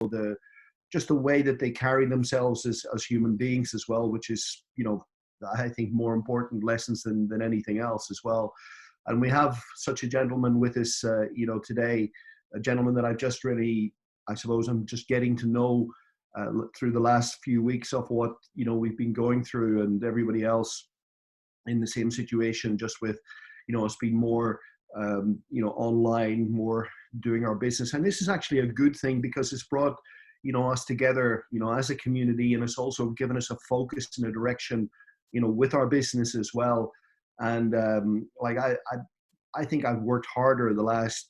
the just the way that they carry themselves as human beings as well, which is, I think more important lessons than anything else as well. And we have such a gentleman with us, today, a gentleman that I've just really, I suppose I'm just getting to know through the last few weeks of what, we've been going through, and everybody else in the same situation, just with, us being more, online, more doing our business. And this is actually a good thing because it's brought, us together, as a community, and it's also given us a focus and a direction, with our business as well. And I think I've worked harder the last,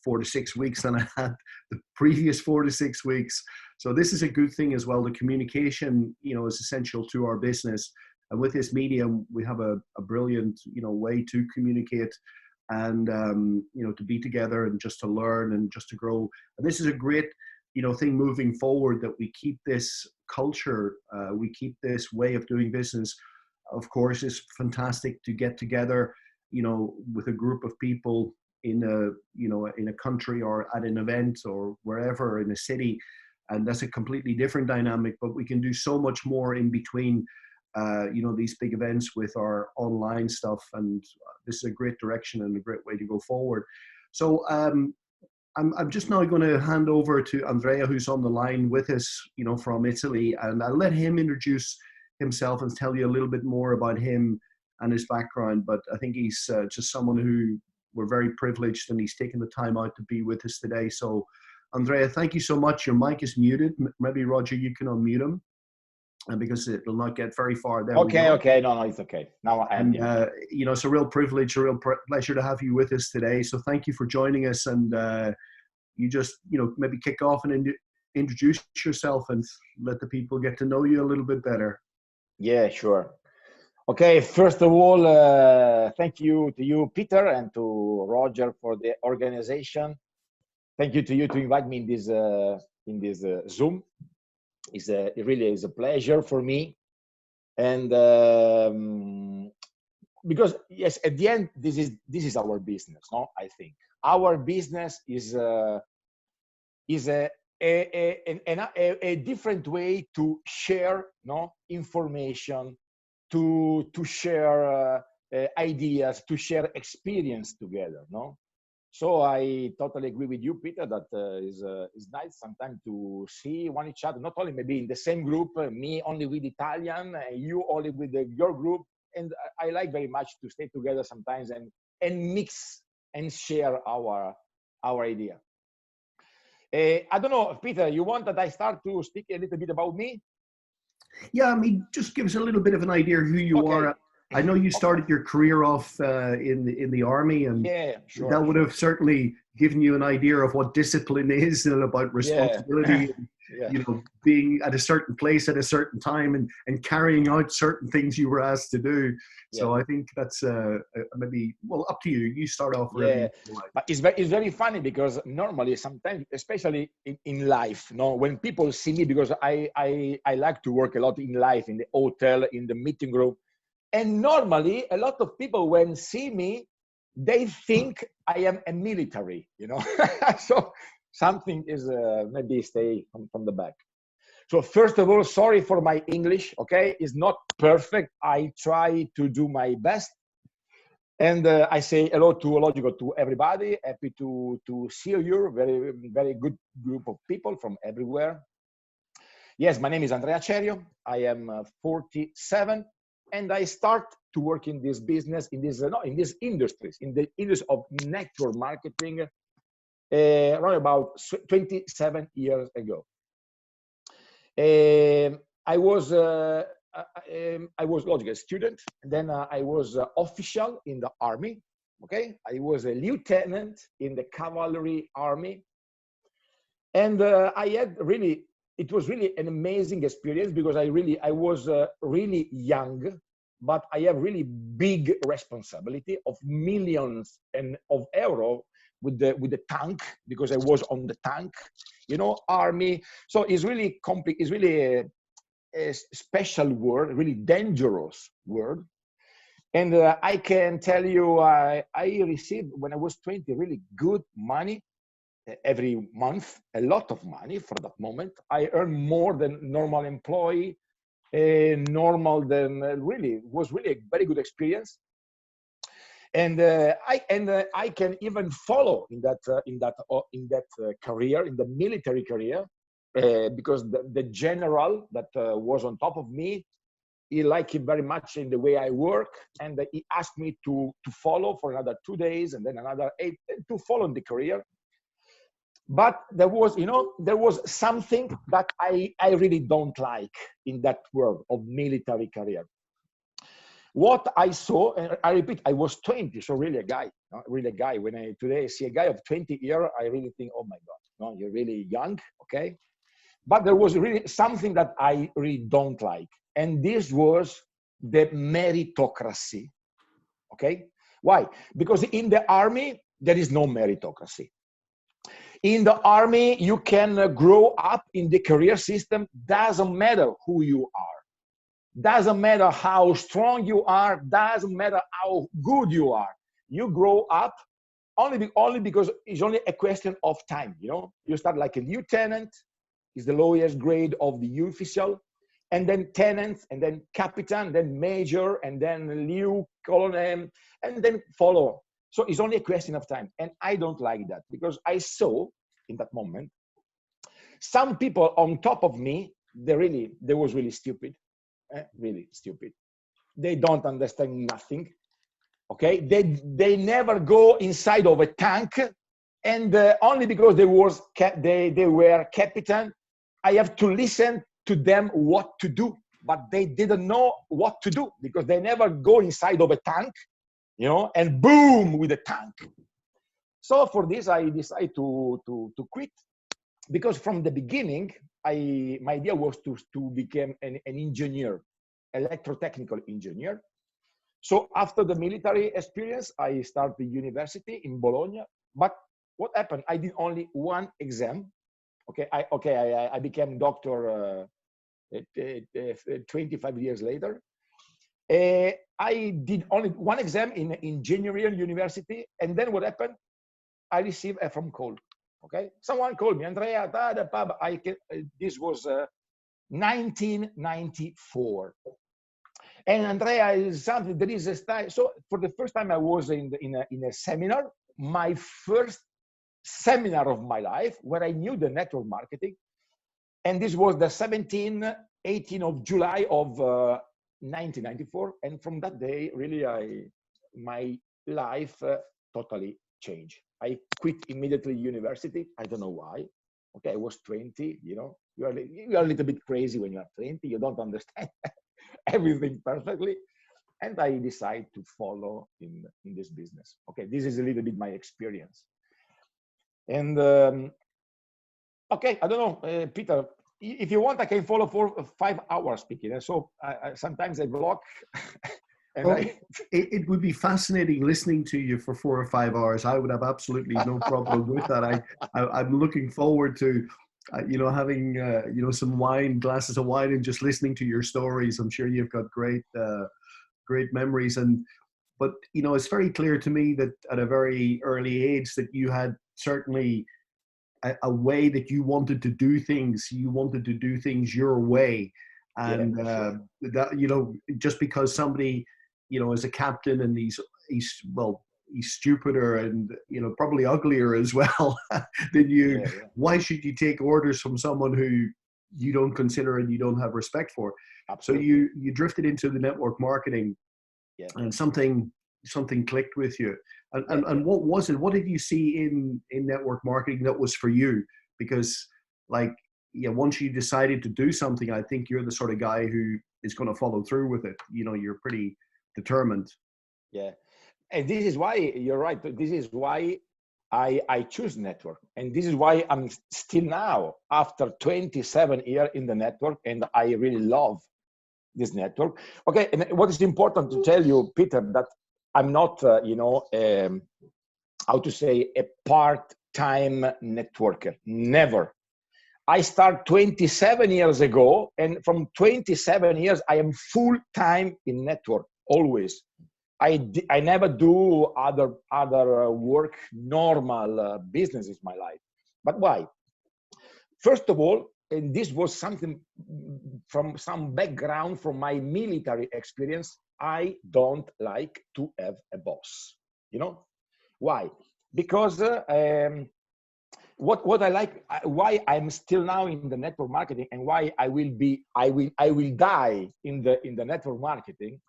4 to 6 weeks than I had the previous 4 to 6 weeks. So this is a good thing as well. The communication, is essential to our business. And with this medium, we have a brilliant, way to communicate and, to be together and just to learn and just to grow. And this is a great, thing moving forward, that we keep this culture, we keep this way of doing business. Of course, it's fantastic to get together, with a group of people in a country or at an event or wherever in a city. And that's a completely different dynamic, but we can do so much more in between, these big events with our online stuff. And this is a great direction and a great way to go forward. So I'm just now going to hand over to Andrea, who's on the line with us, from Italy, and I'll let him introduce himself and tell you a little bit more about him and his background. But I think he's just someone who we're very privileged, and he's taken the time out to be with us today. So Andrea, thank you so much. Your mic is muted. Maybe Roger, you can unmute him, and because it will not get very far there. Okay. No, it's okay. Now I am. It's a real privilege, a real pleasure to have you with us today. So thank you for joining us. And you just, maybe kick off and introduce yourself and let the people get to know you a little bit better. Yeah, sure. Okay, first of all, thank you to you, Peter, and to Roger for the organization. Thank you to you to invite me in this Zoom. It really is a pleasure for me, and because yes, at the end, this is our business. No, I think our business is a different way to share information, to share ideas, to share experience together. So I totally agree with you, Peter, that is nice sometimes to see each other, not only maybe in the same group, me only with Italian, you only with your group. And I like very much to stay together sometimes and mix and share our idea. I don't know, Peter, you want that I start to speak a little bit about me? Yeah, I mean, just give us a little bit of an idea of who you are. I know you started your career off in the army, and yeah, sure, that would have certainly given you an idea of what discipline is and about responsibility, and, being at a certain place at a certain time and carrying out certain things you were asked to do. So I think that's maybe, well, up to you. You start off. Yeah, but it's very funny because normally, sometimes, especially in life, when people see me, because I like to work a lot in life, in the hotel, in the meeting room. And normally, a lot of people, when see me, they think I am a military, So something is maybe stay from the back. So first of all, sorry for my English, okay? It's not perfect. I try to do my best. And I say hello to everybody. Happy to see you. Very, very good group of people from everywhere. Yes, my name is Andrea Cerio. I am 47. And I start to work in this business, in these industries, in the industry of network marketing, around about 27 years ago. I was logical student. Then I was official in the army. Okay, I was a lieutenant in the cavalry army, and I had really. It was really an amazing experience because I was really young, but I have really big responsibility of millions and of euros with the tank, because I was on the tank, army. So it's really complex. It's really a special word, really dangerous word. And I can tell you, I received when I was 20 really good money. every month, a lot of money for that moment. I earned more than normal employee, normal than really, was really a very good experience. And I can even follow in that career, in the military career, because the general that was on top of me, he liked it very much in the way I work, and he asked me to follow for another 2 days and then another 8 to follow in the career. But there was something that I really don't like in that world of military career. What I saw, and I repeat, I was 20, so really a guy, really a guy. When I today see a guy of 20 years, I really think, oh my God, no, you're really young, okay? But there was really something that I really don't like. And this was the meritocracy, okay? Why? Because in the army, there is no meritocracy. In the army, you can grow up in the career system, doesn't matter who you are. Doesn't matter how strong you are, doesn't matter how good you are. You grow up only because it's only a question of time, you know? You start like a lieutenant, is the lowest grade of the official, and then tenant, and then captain, then major, and then lieu, colonel, and then follow. So it's only a question of time. And I don't like that, because I saw in that moment, some people on top of me, they was really stupid, really stupid. They don't understand nothing, okay? They never go inside of a tank, and only because they were captain, I have to listen to them what to do, but they didn't know what to do because they never go inside of a tank, you know, and boom with a tank. So for this, I decided to quit, because from the beginning, my idea was to become an engineer, electrotechnical engineer. So after the military experience, I started the university in Bologna. But what happened? I did only one exam. I became doctor 25 years later. I did only one exam in engineering university, and then what happened? I received a phone call. Okay, someone called me, Andrea. This was 1994, and Andrea is something. There is a style. So for the first time, I was in a seminar, my first seminar of my life, where I knew the network marketing, and this was the 18th of July of 1994, and from that day, really, my life totally changed. I quit immediately university. I don't know why. Okay, I was 20. You know, you are a little bit crazy when you are 20. You don't understand everything perfectly, and I decided to follow in this business. Okay, this is a little bit my experience. And okay, I don't know, Peter. If you want, I can follow for 5 hours speaking. And so sometimes I block. And well, it would be fascinating listening to you for 4 or 5 hours. I would have absolutely no problem with that. I'm looking forward to, having, some glasses of wine, and just listening to your stories. I'm sure you've got great memories. But it's very clear to me that at a very early age that you had certainly a way that you wanted to do things. You wanted to do things your way. And sure. that, just because somebody, is a captain and he's stupider and, probably uglier as well than you. Yeah. Why should you take orders from someone who you don't consider and you don't have respect for? Absolutely. So you drifted into the network marketing, and something clicked with you. And what was it? What did you see in network marketing that was for you? Because once you decided to do something, I think you're the sort of guy who is going to follow through with it. You're pretty determined. Yeah. And this is why you're right. This is why I choose network. And this is why I'm still now, after 27 years in the network, and I really love this network. Okay. And what is important to tell you, Peter, that I'm not, how to say, a part-time networker. Never. I started 27 years ago, and from 27 years, I am full-time in network, always. I never do other work, normal business is my life. But why? First of all, and this was something from some background from my military experience, I don't like to have a boss. You know why? Because what I like, why I'm still now in the network marketing, and why I will die in the network marketing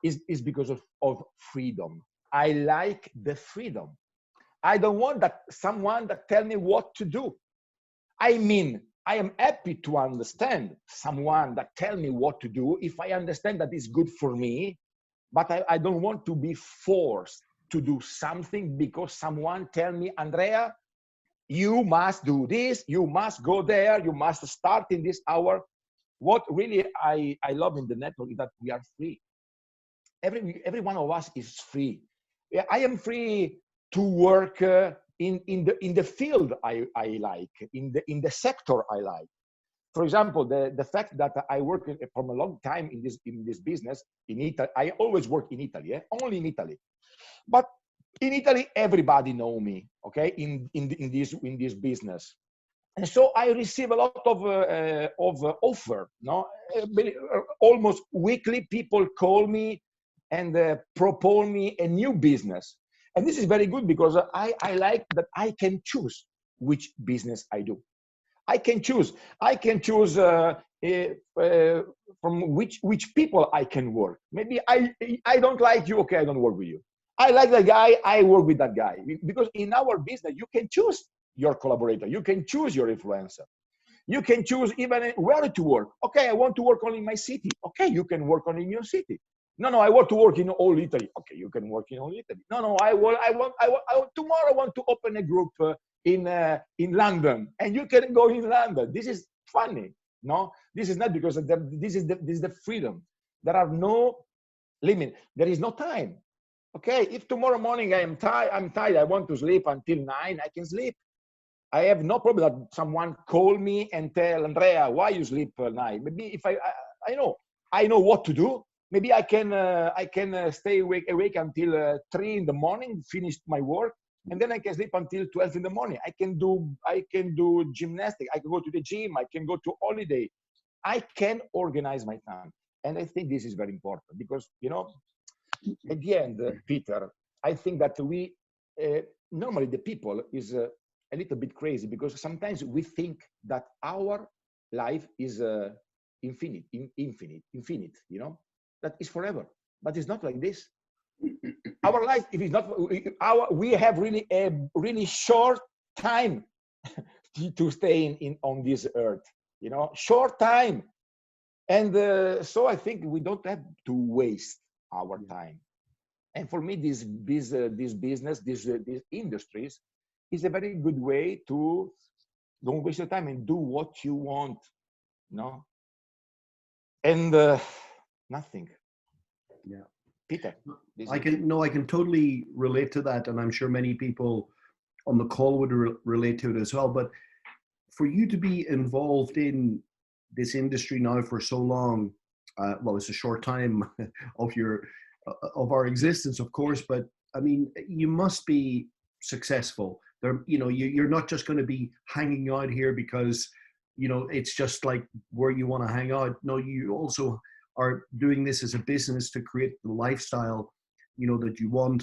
is because of freedom. I like the freedom. I don't want that someone that tell me what to do. I mean, I am happy to understand someone that tell me what to do if I understand that it's good for me, but I don't want to be forced to do something because someone tell me, Andrea, you must do this, you must go there, you must start in this hour. What really I love in the network is that we are free. Every one of us is free. I am free to work in the field I like, in the sector I like. For example, the fact that I work from a long time in this business in Italy. I always work in Italy, only in Italy. But in Italy, everybody know me, okay, in this business. And so I receive a lot of offer, no? Almost weekly, people call me and propose me a new business. And this is very good because I like that I can choose which business I do. I can choose. I can choose from which people I can work. Maybe I don't like you. Okay, I don't work with you. I like that guy. I work with that guy. Because in our business, you can choose your collaborator. You can choose your influencer. You can choose even where to work. Okay, I want to work only in my city. Okay, you can work only in your city. No, I want to work in all Italy. Okay, you can work in all Italy. No, I want tomorrow I want to open a group in London, and you can go in London. This is funny. No, this is not because this is the freedom. There are no limit. There is no time. Okay, if tomorrow morning I'm tired, I want to sleep until 9, I can sleep. I have no problem that someone call me and tell Andrea, why you sleep at night? Maybe if I know what to do. Maybe I can stay awake until 3 in the morning, finish my work, and then I can sleep until 12 in the morning. I can do gymnastics. I can go to the gym. I can go to holiday. I can organize my time, and I think this is very important because at the end, Peter, I think that we normally the people is a little bit crazy because sometimes we think that our life is infinite, that is forever, but it's not like this. Our life, if it's not we have really a really short time to stay on this earth, short time. And so I think we don't have to waste our time. And for me, this business, these industries is a very good way to don't waste your time and do what you want, and nothing. Yeah, Peter, I can totally relate to that, and I'm sure many people on the call would relate to it as well. But for you to be involved in this industry now for so long, well, it's a short time of our existence, of course, but I mean, you must be successful. You're not just going to be hanging out here because it's just like where you want to hang out. No, you also are doing this as a business to create the lifestyle that you want,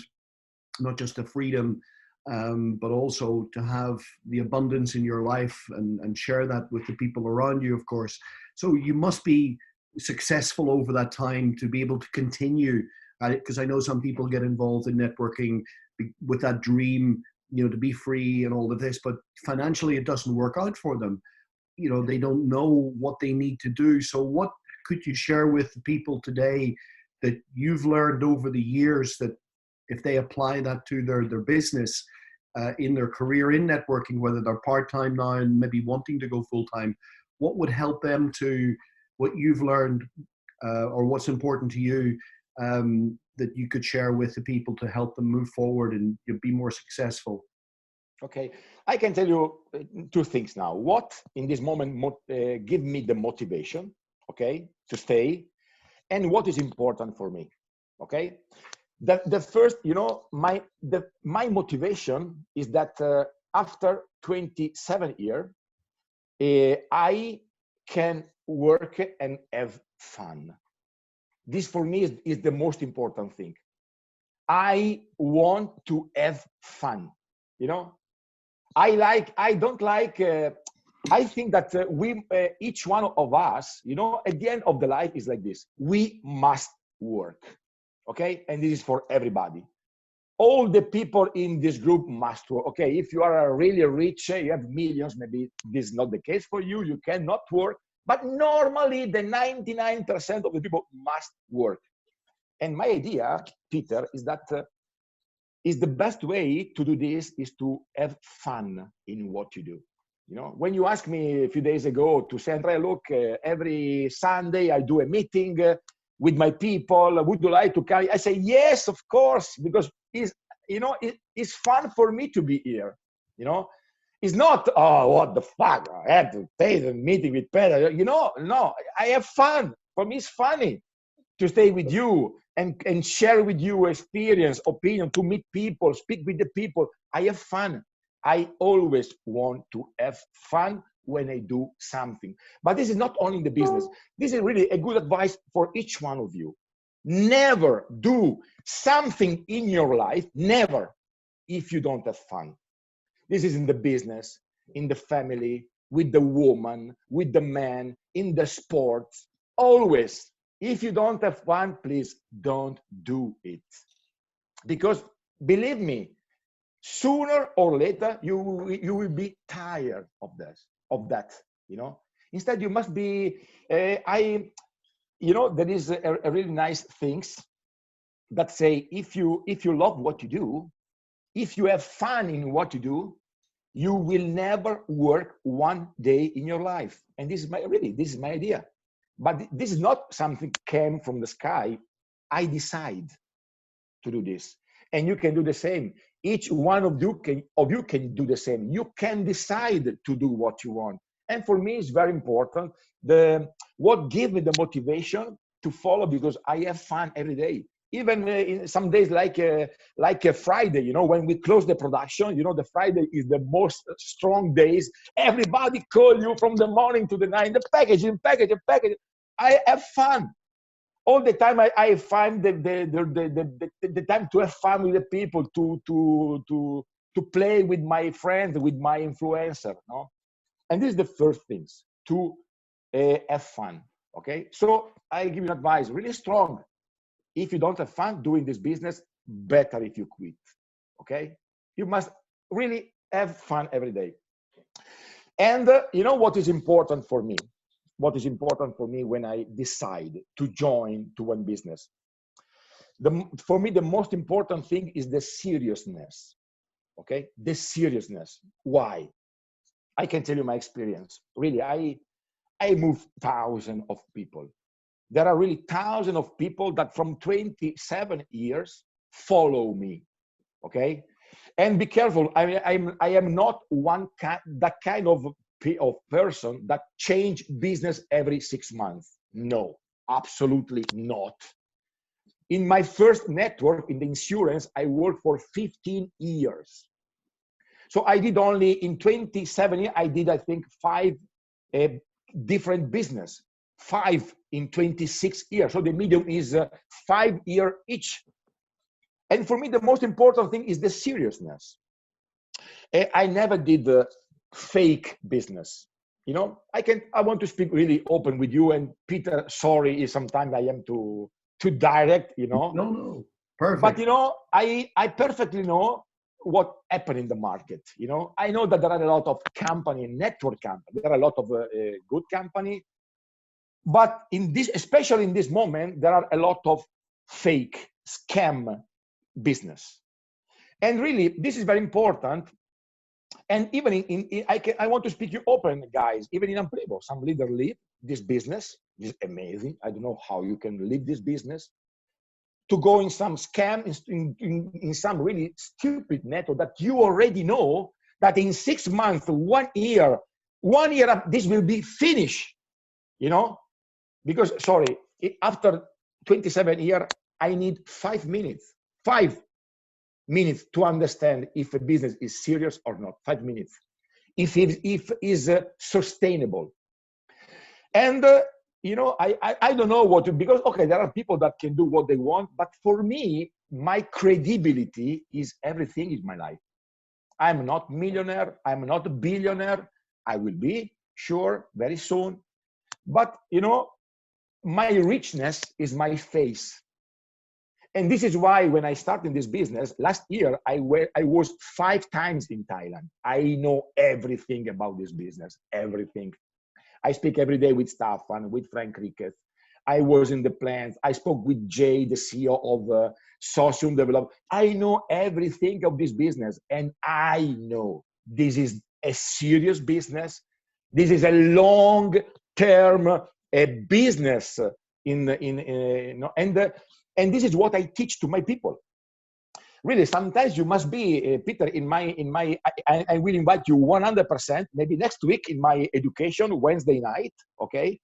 not just the freedom, but also to have the abundance in your life and share that with the people around you, of course. So you must be successful over that time to be able to continue, because I know some people get involved in networking with that dream, to be free and all of this, but financially it doesn't work out for them. They don't know what they need to do. So what could you share with the people today that you've learned over the years that if they apply that to their business, in their career in networking, whether they're part-time now and maybe wanting to go full-time, what would help them to what you've learned, or what's important to you, that you could share with the people to help them move forward and be more successful? Okay, I can tell you two things now. What in this moment give me the motivation, okay, to stay, and what is important for me, okay? The first, my motivation is that after 27 years, I can work and have fun. This for me is the most important thing. I want to have fun, you know. I don't like, I think that each one of us, you know, at the end of the life is like this. We must work, okay? And this is for everybody. All the people in this group must work, okay? If you are really rich, you have millions, maybe this is not the case for you, you cannot work. But normally the 99% of the people must work. And my idea, Peter, is that is the best way to do this is to have fun in what you do. You know, when you asked me a few days ago to say, Andrea, look, every Sunday I do a meeting with my people. Would you like to come? I say, yes, of course, because it's fun for me to be here. You know, it's not, oh, what the fuck, I have to take the meeting with Peter. You know, no, I have fun. For me, it's funny to stay with you and share with you experience, opinion, to meet people, speak with the people. I have fun. I always want to have fun when I do something. But this is not only in the business. This is really a good advice for each one of you. Never do something in your life, never, if you don't have fun. This is in the business, in the family, with the woman, with the man, in the sports, always. If you don't have fun, please don't do it. Because believe me, sooner or later, you will be tired of that, you know. Instead, you must be, there is a really nice things that say, if you love what you do, if you have fun in what you do, you will never work one day in your life. And this is my idea. But this is not something came from the sky. I decide to do this. And you can do the same. Each one of you can do the same. You can decide to do what you want. And for me, it's very important. What gives me the motivation to follow, because I have fun every day. Even in some days like a Friday, you know, when we close the production, you know, the Friday is the most strong days. Everybody call you from the morning to the night, the packaging. I have fun. All the time I find the time to have fun with the people, to play with my friends, with my influencer, no? And this is the first things, to have fun, okay? So I give you advice, really strong. If you don't have fun doing this business, better if you quit, okay? You must really have fun every day. And you know what is important for me? What is important for me when I decide to join to one business? For me, the most important thing is the seriousness, okay? The seriousness. Why? I can tell you my experience. Really, I moved thousands of people. There are really thousands of people that from 27 years follow me, okay? And be careful, I am not that kind of person that change business every 6 months. No, absolutely not. In my first network in the insurance, I worked for 15 years. So I did only in 27 years, I did, I think, 5 different business. 5 in 26 years. So the medium is 5 years each. And for me, the most important thing is the seriousness. I never did fake business. You know, I want to speak really open with you. And Peter, sorry, is sometimes I am too direct, you know. No, perfect. But you know, I perfectly know what happened in the market. You know, I know that there are a lot of network company. There are a lot of good company. But in this, especially in this moment, there are a lot of fake scam business. And really, this is very important. And even I want to speak you open, guys. Even in Amplivo, some leaders leave this business. This is amazing. I don't know how you can leave this business to go in some scam, in some really stupid network that you already know that in 6 months, 1 year, this will be finished. You know, because sorry, after 27 years, I need 5 minutes. 5. minutes to understand if a business is serious or not. 5 minutes. If it is sustainable. And I don't know what to, because okay, there are people that can do what they want, but for me, my credibility is everything in my life. I'm not millionaire, I'm not a billionaire. I will be, sure, very soon. But my richness is my face. And this is why when I started this business last year, I was 5 times in Thailand. I know everything about this business, everything. I speak every day with Staffan, with Frank Ricketts. I was in the plants. I spoke with Jay, the CEO of Socium Develop. I know everything of this business. And I know this is a serious business. This is a long-term business and this is what I teach to my people. Really, sometimes you must be, Peter, I will invite you 100%, maybe next week in my education, Wednesday night, okay?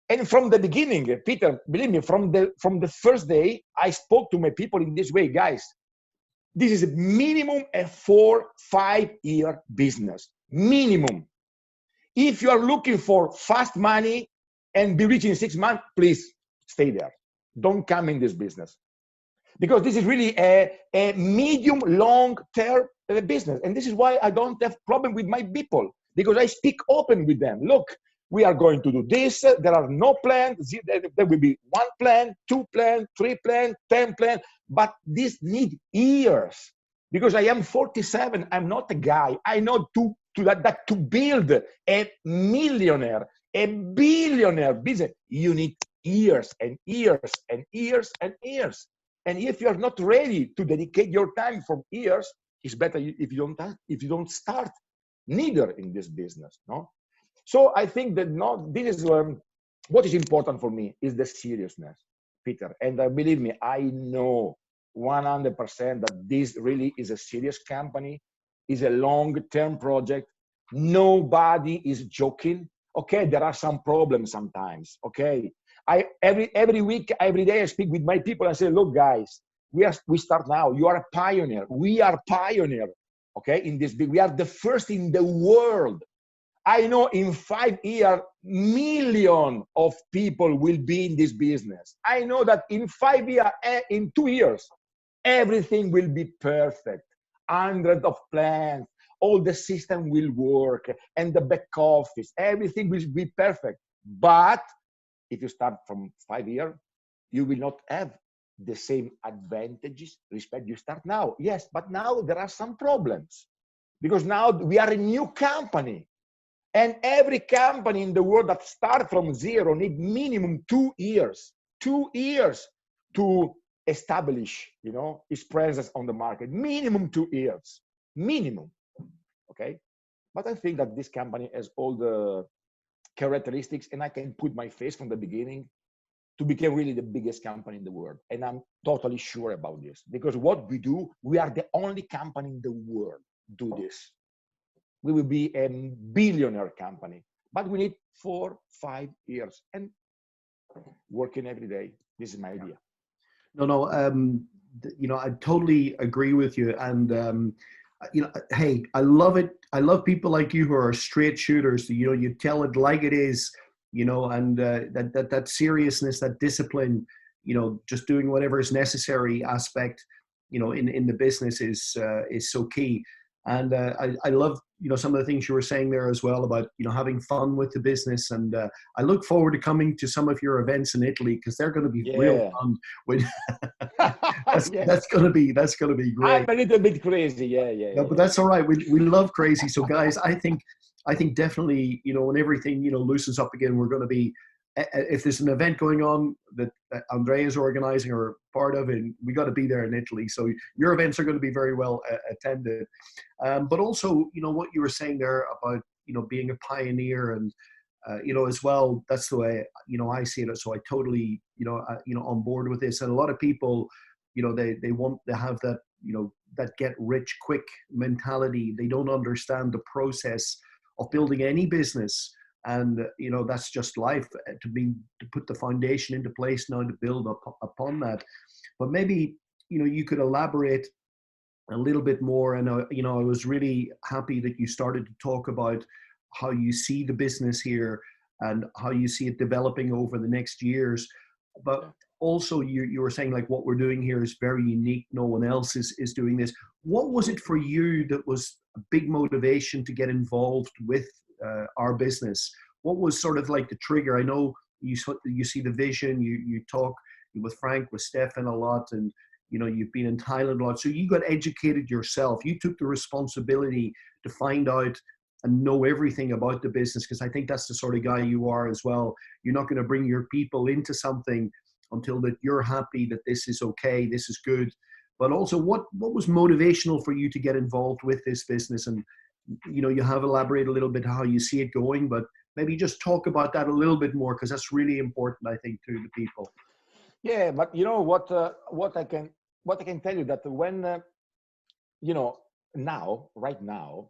And from the beginning, Peter, believe me, from the first day, I spoke to my people in this way, guys, this is a minimum a 4-5 year business, minimum. If you are looking for fast money and be rich in 6 months, please stay there. Don't come in this business. Because this is really a medium, long-term business. And this is why I don't have problem with my people, because I speak open with them. Look, we are going to do this. There are no plans. There will be 1 plan, 2 plan, 3 plan, 10 plan. But this need years. Because I am 47, I'm not a guy. I know to build a millionaire, a billionaire business, you need years and years and years and years. And if you are not ready to dedicate your time for years, it's better if you don't start neither in this business. No. So I think that this is what is important for me is the seriousness, Peter. And believe me, I know 100% that this really is a serious company, is a long-term project. Nobody is joking. Okay, there are some problems sometimes. Okay, every week, every day, I speak with my people and say, look, guys, we start now. You are a pioneer. We are pioneer. Okay, in this, we are the first in the world. I know in 5 years, million of people will be in this business. I know that in 5 years, in 2 years, everything will be perfect. Hundreds of plans, all the system will work, and the back office, everything will be perfect. But if you start from 5 years, you will not have the same advantages respect you start now. Yes, but now there are some problems because now we are a new company. And every company in the world that start from zero need minimum 2 years, 2 years to establish, its presence on the market. Minimum 2 years, minimum. Okay, but I think that this company has all the characteristics, and I can put my face from the beginning to become really the biggest company in the world. And I'm totally sure about this because what we do, we are the only company in the world do this. We will be a billionaire company, but we need 4-5 years and working every day. This is my idea. No, I totally agree with you. And, hey, I love it. I love people like you who are straight shooters. You tell it like it is, and that seriousness, that discipline, just doing whatever is necessary aspect, in the business is so key. And I love, some of the things you were saying there as well about, having fun with the business. And I look forward to coming to some of your events in Italy because they're going to be real fun. That's going to be great. I'm a little bit crazy. Yeah. But that's all right. We love crazy. So guys, I think definitely, when everything, loosens up again, we're going to be, if there's an event going on that Andrea is organizing or part of, and we got to be there in Italy. So your events are going to be very well attended. But also, what you were saying there about, being a pioneer and, as well, that's the way, I see it. So I totally, on board with this. And a lot of people, they want to have that, that get rich quick mentality. They don't understand the process of building any business. And, that's just life to put the foundation into place now to build upon that. But maybe, you could elaborate a little bit more. And, you know, I was really happy that you started to talk about how you see the business here and how you see it developing over the next years. But also you were saying like what we're doing here is very unique. No one else is doing this. What was it for you that was a big motivation to get involved with our business? What was sort of like the trigger? I know you see the vision, you talk with Frank, with Stefan a lot, and you know, you've been in Thailand a lot. So you got educated yourself. You took the responsibility to find out and know everything about the business, because I think that's the sort of guy you are as well. You're not going to bring your people into something until that you're happy that this is okay, this is good. But also, what was motivational for you to get involved with this business? And you know, you have elaborated a little bit how you see it going, but maybe just talk about that a little bit more, because that's really important, I think, to the people. Yeah, but you know what I can tell you, that when you know, right now,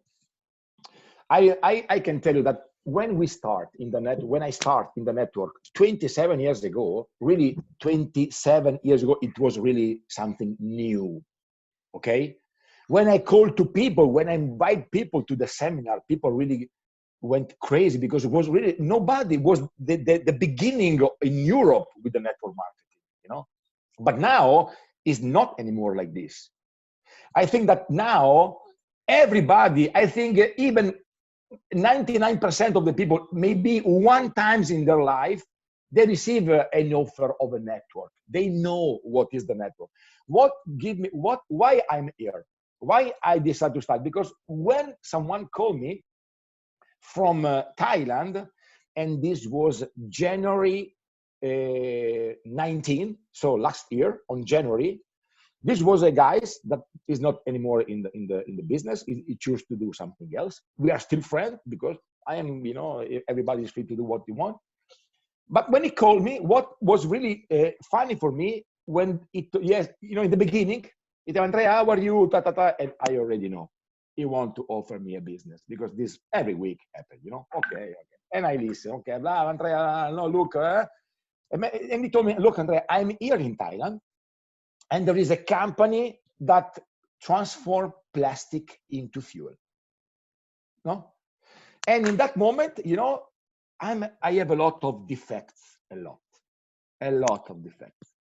I can tell you that when I start in the network 27 years ago, really 27 years ago, it was really something new. Okay, when I call to people, when I invite people to the seminar, people really went crazy, because it was really nobody was the beginning in Europe with the network marketing, you know. But now is not anymore like this. I think that now everybody, I think even 99% of the people, maybe one times in their life, they receive an offer of a network. They know what is the network. Why I'm here, why I decided to start. Because when someone called me from Thailand, and this was January 19, so last year on January, this was a guy that is not anymore in the business. He chose to do something else. We are still friends, because I am, you know, everybody is free to do what they want. But when he called me, what was really funny for me, when yes, you know, in the beginning, it, Andrea, how are you? Ta, ta, ta, and I already know he want to offer me a business, because this every week happens, you know. Okay. And I listen. Okay, blah, Andrea, no, look, and he told me, look, Andrea, I'm here in Thailand, and there is a company that transforms plastic into fuel. No? And in that moment, you know, I have a lot of defects, a lot of defects.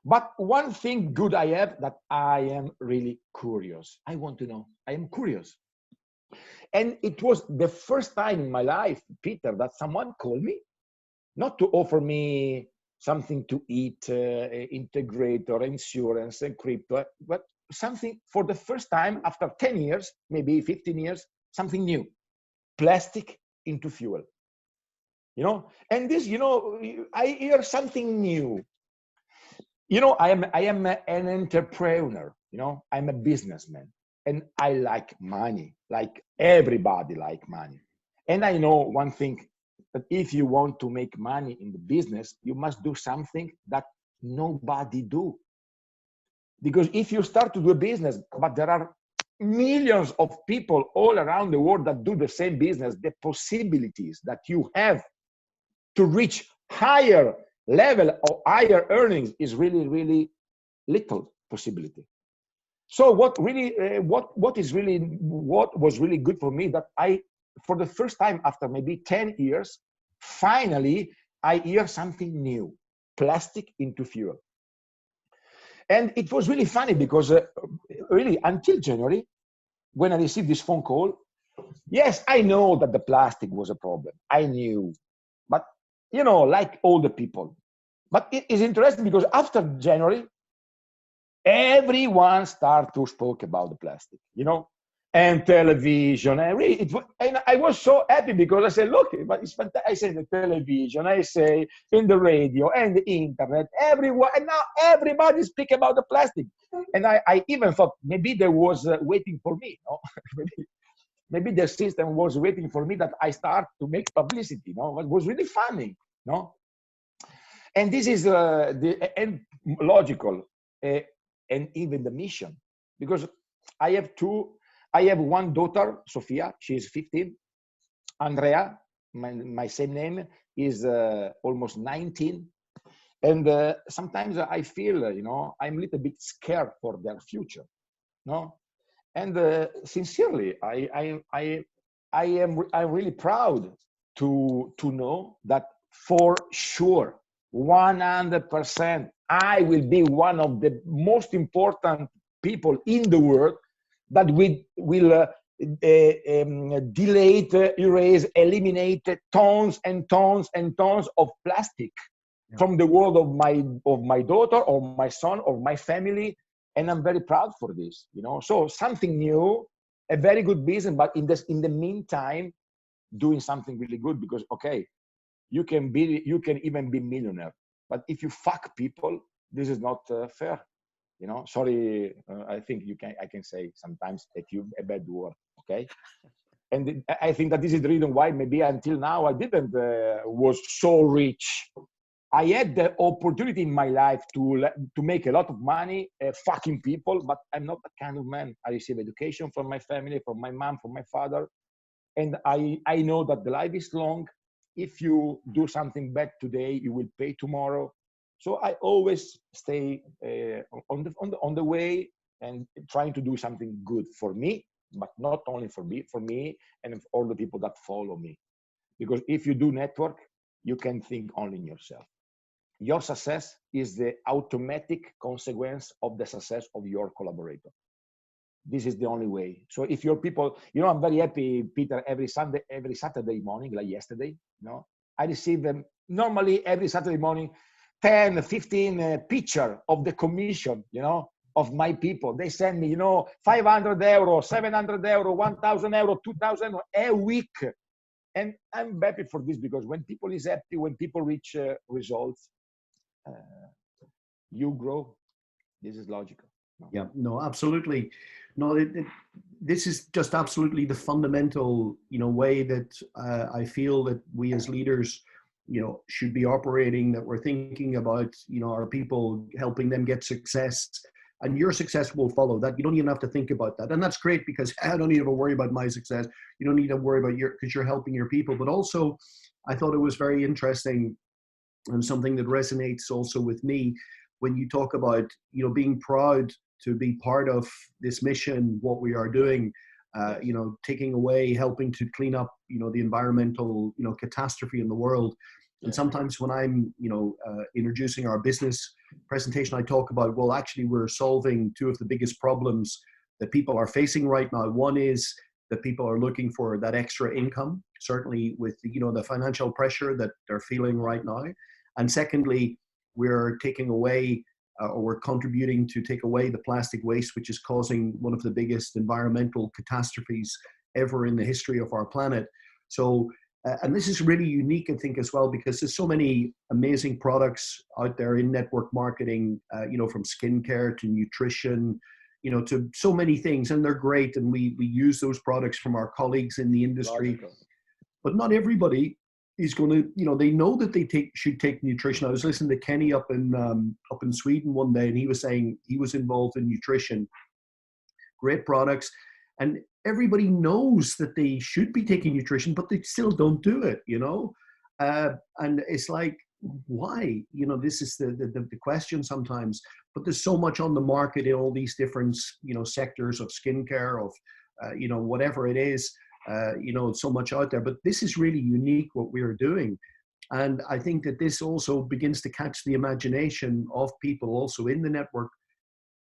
But one thing good I have, that I am really curious. I want to know. I am curious. And it was the first time in my life, Peter, that someone called me, not to offer me something to eat, integrator, insurance, and crypto, but something for the first time after 10 years, maybe 15 years, something new, plastic into fuel, you know. And this, you know, I hear something new. You know, I am an entrepreneur, you know, I'm a businessman, and I like money, like everybody like money. And I know one thing, that if you want to make money in the business, you must do something that nobody do. Because if you start to do a business, but there are millions of people all around the world that do the same business, the possibilities that you have to reach higher level or higher earnings is really, really little possibility. So what was really good for me, that I, for the first time after maybe 10 years, finally I hear something new, plastic into fuel. And it was really funny, because really until January, when I received this phone call, yes, I know that the plastic was a problem. I knew, but you know, like all the people. But it is interesting, because after January, everyone started to speak about the plastic, you know, and television. And really, and I was so happy, because I said, look, but it's fantastic. I say the television, I say in the radio and the internet, everyone, and now everybody speak about the plastic. And I even thought maybe they was waiting for me, no? maybe the system was waiting for me, that I start to make publicity, no? It was really funny, no? And this is and logical, and even the mission, because I have one daughter, Sofia, she is 15. Andrea, my same name, is almost 19. And sometimes I feel, you know, I'm a little bit scared for their future, no? And sincerely, I'm really proud to know that for sure, 100%, I will be one of the most important people in the world that will delete, erase, eliminate tons and tons and tons of plastic from the world of my daughter or my son or my family. And I'm very proud for this, you know. So something new, a very good business, but in the meantime, doing something really good, because okay, you can even be millionaire, but if you fuck people, this is not fair, you know. Sorry, I think I can say sometimes a bad word, okay. And I think that this is the reason why maybe until now I didn't was so rich. I had the opportunity in my life to make a lot of money, fucking people, but I'm not that kind of man. I receive education from my family, from my mom, from my father, and I know that the life is long. If you do something bad today, you will pay tomorrow. So I always stay on the way and trying to do something good for me, but not only for me and for all the people that follow me. Because if you do network, you can think only in yourself. Your success is the automatic consequence of the success of your collaborator. This is the only way. So if your people, you know, I'm very happy, Peter, every Saturday morning, like yesterday, you know, I receive them normally every Saturday morning, 10, 15 picture of the commission, you know, of my people. They send me, you know, 500 euro, 700 euro, 1,000 euro, 2,000 a week. And I'm happy for this, because when people is happy, when people reach results, you grow. This is logical. No? Yeah, no, absolutely. No, this is just absolutely the fundamental, you know, way that I feel that we as leaders, you know, should be operating, that we're thinking about, you know, our people, helping them get success, and your success will follow that. You don't even have to think about that. And that's great, because I don't need to worry about my success. You don't need to worry about because you're helping your people. But also, I thought it was very interesting, and something that resonates also with me, when you talk about, you know, being proud to be part of this mission, what we are doing, you know, taking away, helping to clean up, you know, the environmental, you know, catastrophe in the world. And sometimes when I'm, you know, introducing our business presentation, I talk about, well, actually, we're solving two of the biggest problems that people are facing right now. One is that people are looking for that extra income, certainly with, you know, the financial pressure that they're feeling right now. And secondly, we're taking away, or we're contributing to take away the plastic waste, which is causing one of the biggest environmental catastrophes ever in the history of our planet. So, and this is really unique, I think, as well, because there's so many amazing products out there in network marketing, you know, from skincare to nutrition, you know, to so many things, and they're great. And we use those products from our colleagues in the industry. Logical. But not everybody is going to, you know, they know that they should take nutrition. I was listening to Kenny up in Sweden one day, and he was saying he was involved in nutrition, great products, and everybody knows that they should be taking nutrition, but they still don't do it, you know. And it's like, why? You know, this is the question sometimes. But there's so much on the market in all these different, you know, sectors of skincare, of you know, whatever it is. You know, so much out there, but this is really unique what we're doing. And I think that this also begins to catch the imagination of people also in the network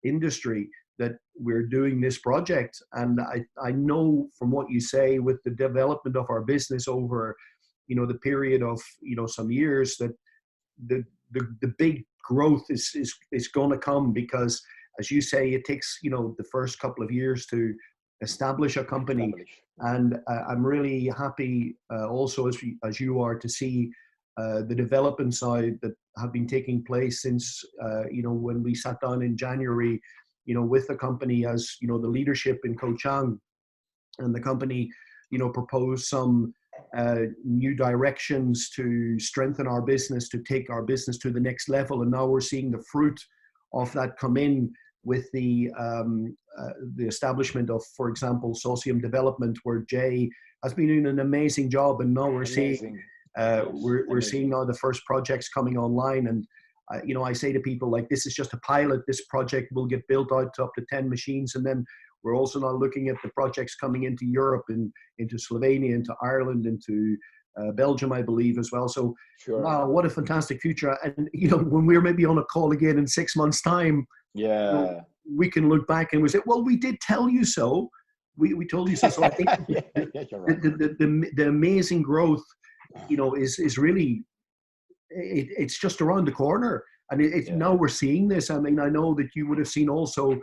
industry, that we're doing this project. And I know from what you say, with the development of our business over, you know, the period of, you know, some years, that the big growth is going to come, because as you say, it takes, you know, the first couple of years to establish a company. And I'm really happy also, as you are, to see the development side that have been taking place since, you know, when we sat down in January, you know, with the company, as, you know, the leadership in Kochang, and the company, you know, proposed some new directions to strengthen our business, to take our business to the next level. And now we're seeing the fruit of that come in with the establishment of, for example, Socium Development, where Jay has been doing an amazing job. And now we're seeing we're seeing now the first projects coming online. And You know, I say to people, like, this is just a pilot. This project will get built out to up to 10 machines. And then we're also now looking at the projects coming into Europe and into Slovenia, into Ireland, into Belgium, I believe, as well. So, Sure. wow, what a fantastic future. And, you know, when we're maybe on a call again in 6 months' time, yeah, you know, we can look back and we say, well, we did tell you so. We told you so. So I think the amazing growth, you know, is really, it's just around the corner. And now we're seeing this. I mean, I know that you would have seen also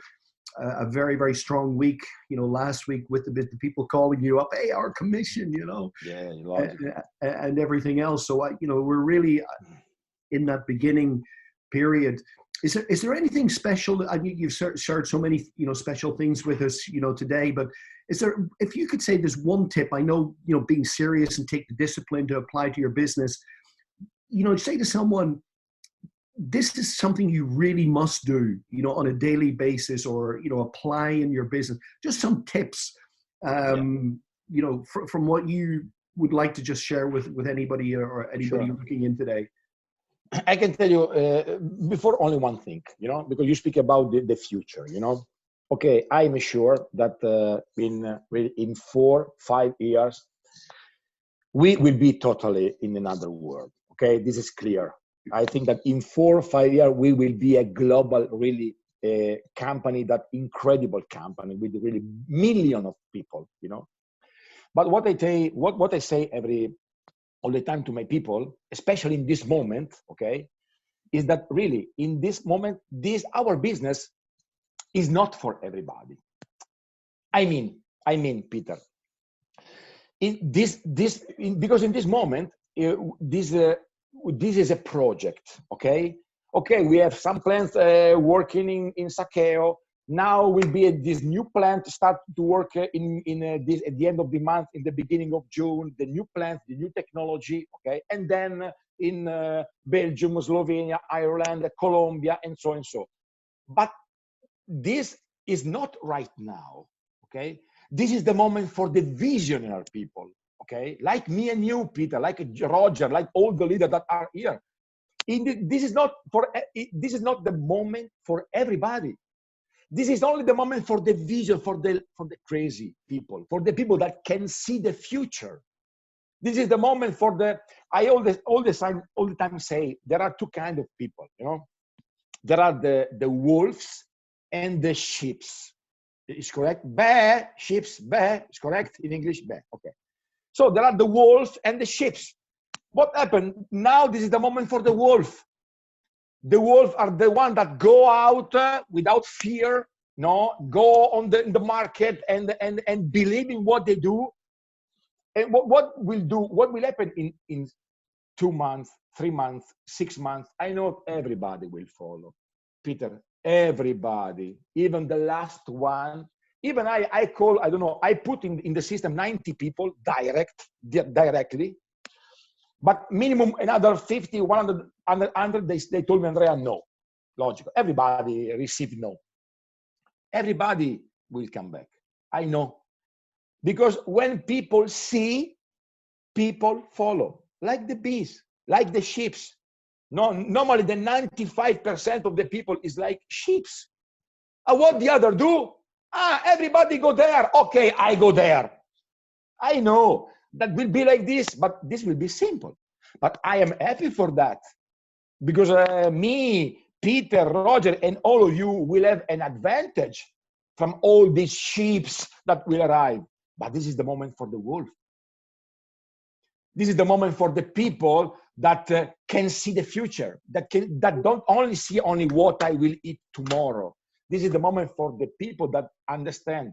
a very, very strong week, you know, last week with the people calling you up, hey, our commission, you know, and everything else. So, you know, we're really in that beginning period. Is there anything special? I mean, you've shared so many, you know, special things with us, you know, today, but is there, if you could say there's one tip, I know, you know, being serious and take the discipline to apply to your business, you know, say to someone, this is something you really must do, you know, on a daily basis, or, you know, apply in your business. Just some tips, you know, from what you would like to just share with anybody or anybody looking in today. I can tell you before only one thing, you know, because you speak about the future, you know. Okay, I'm sure that in 4-5 years, we will be totally in another world. Okay, this is clear. I think that in 4 or 5 years, we will be a global, really company, that incredible company with really millions of people, you know. But what I say all the time to my people, especially in this moment, okay, is that really in this moment, our business is not for everybody. I mean, Peter, because in this moment, this is a project, okay? Okay, we have some plants working in Cerio. Now will be this new plant start to work at the end of the month, in the beginning of June, the new plant, the new technology, okay? And then in Belgium, Slovenia, Ireland, Colombia, and so and so. But this is not right now, okay? This is the moment for the visionary people, okay? Like me and you, Peter, like Roger, like all the leaders that are here. This is not the moment for everybody. This is only the moment for the vision, for the crazy people, for the people that can see the future. This is the moment for I all the time say there are two kinds of people, you know. There are the wolves and the sheep. Is correct? Bear, sheep, bear is correct in English. Bear. Okay. So there are the wolves and the sheep. What happened now? This is the moment for the wolf. The wolves are the ones that go out without fear, no, go on the market and believe in what they do. And what will happen in 2 months, 3 months, 6 months? I know everybody will follow. Peter, everybody, even the last one, even I put in the system 90 people directly. But minimum another 50, 100, they told me, Andrea, no. Logical. Everybody received no. Everybody will come back. I know. Because when people see, people follow. Like the bees, like the sheep. No, normally the 95% of the people is like sheep. And what the other do? Everybody go there. Okay, I go there. I know. That will be like this, but this will be simple. But I am happy for that, because me, Peter, Roger, and all of you will have an advantage from all these sheep that will arrive. But this is the moment for the wolf. This is the moment for the people that can see the future, that don't only see only what I will eat tomorrow. This is the moment for the people that understand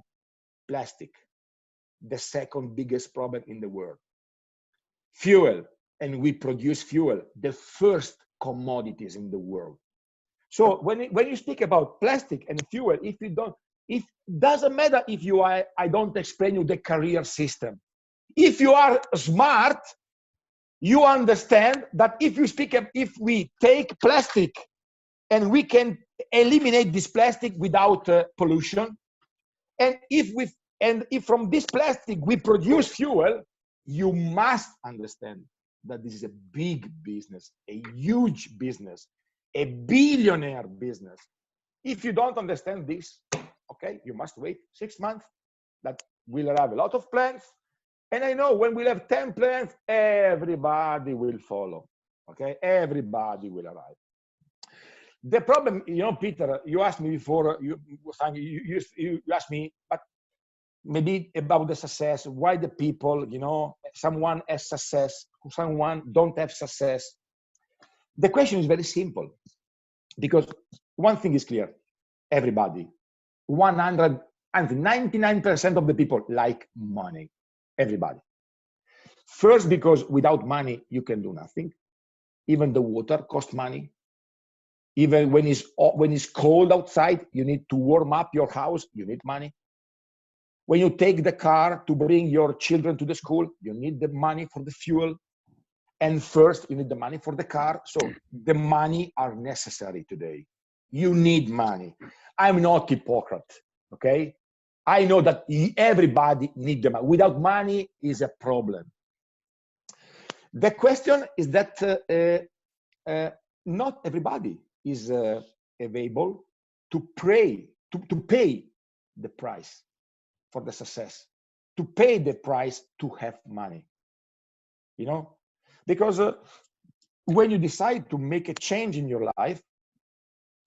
plastic, the second biggest problem in the world. Fuel, and we produce fuel, the first commodities in the world. So when you speak about plastic and fuel, it doesn't matter if I don't explain you the career system. If you are smart, you understand that if we take plastic and we can eliminate this plastic without pollution, and if from this plastic we produce fuel, you must understand that this is a big business, a huge business. a billionaire business. If you don't understand this, okay, you must wait 6 months. That we'll have a lot of plans. And I know when we'll have 10 plans, everybody will follow. Okay, everybody will arrive. The problem, you know, Peter, you asked me before, you asked me, but maybe about the success, why the people, you know, someone has success, someone don't have success. The question is very simple, because one thing is clear, everybody, 199% of the people like money, everybody. First, because without money, you can do nothing. Even the water costs money. Even when it's cold outside, you need to warm up your house, you need money. When you take the car to bring your children to the school, you need the money for the fuel. And first, you need the money for the car. So the money are necessary today. You need money. I'm not hypocrite, okay? I know that everybody needs the money. Without money is a problem. The question is that not everybody is available to pay the price for the success, to pay the price to have money, you know? Because when you decide to make a change in your life,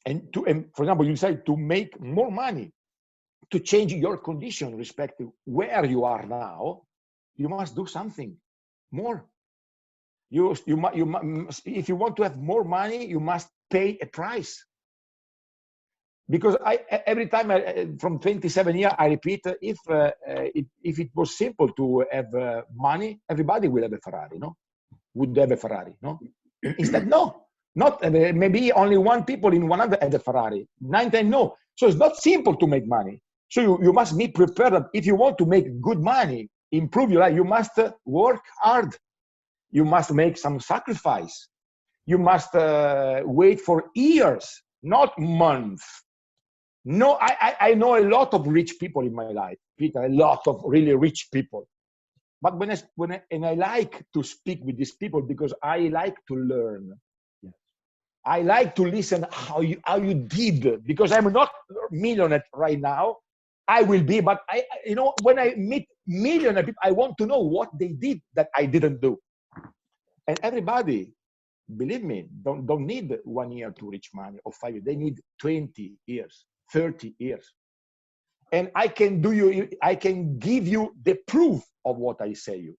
and for example, you decide to make more money, to change your condition respect to where you are now, you must do something more. If you want to have more money, you must pay a price. Because every time from 27 years, I repeat, if it was simple to have money, everybody will have a Ferrari, no? Would have a Ferrari, no? Instead, no. Not maybe only one people in 100 have a Ferrari. 99, no. So it's not simple to make money. So you must be prepared that if you want to make good money, improve your life, you must work hard. You must make some sacrifice. You must wait for years, not months. No, I know a lot of rich people in my life, Peter, a lot of really rich people. But I like to speak with these people because I like to learn. Yes. I like to listen how you did, because I'm not millionaire right now. I will be, but when I meet millionaire people, I want to know what they did that I didn't do. And everybody, believe me, don't need 1 year to reach money or 5 years. They need 20 years, 30 years. And I can give you the proof of what I say you.